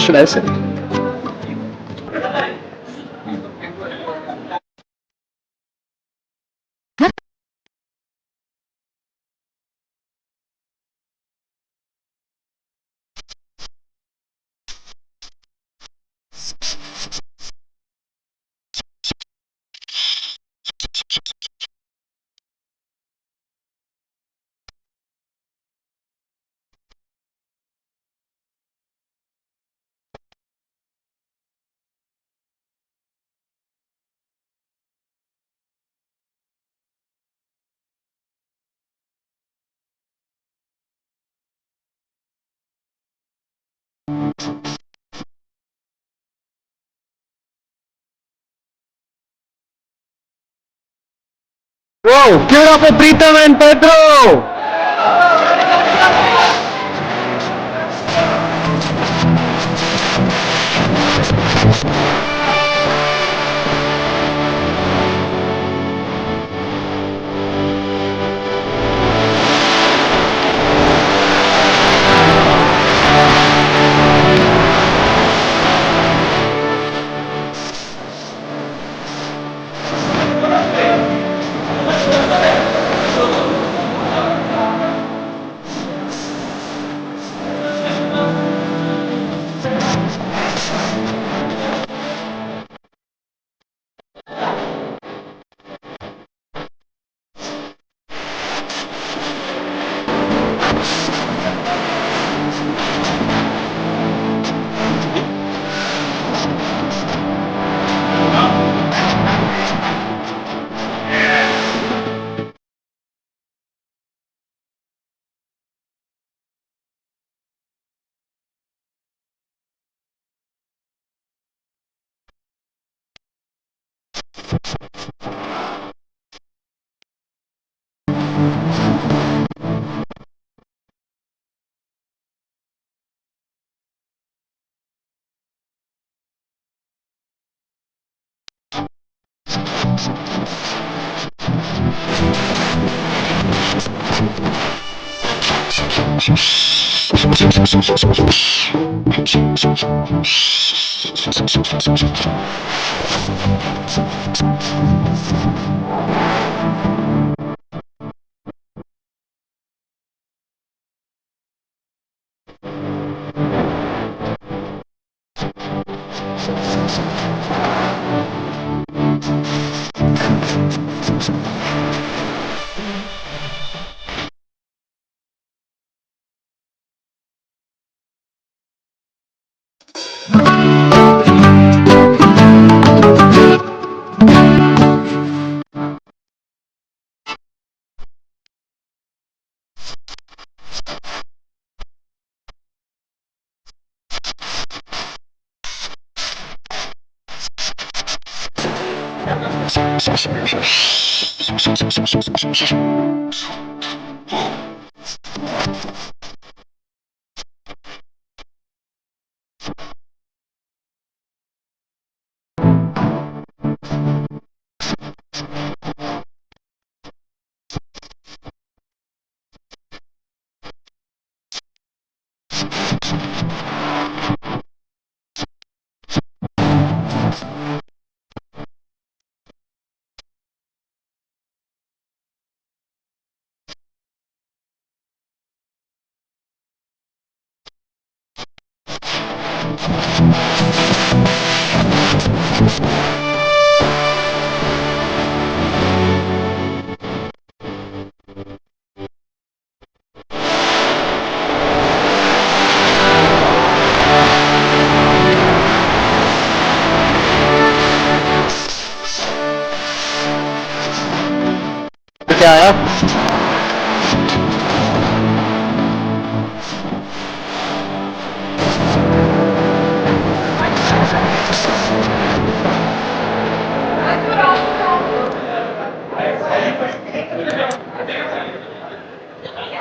should I say? Whoa, give it up for Pritam and Pedro!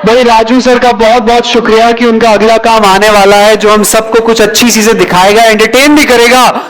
भाई राजू सर का बहुत बहुत शुक्रिया कि उनका अगला काम आने वाला है जो हम सबको कुछ अच्छी चीजें दिखाएगा, एंटरटेन भी करेगा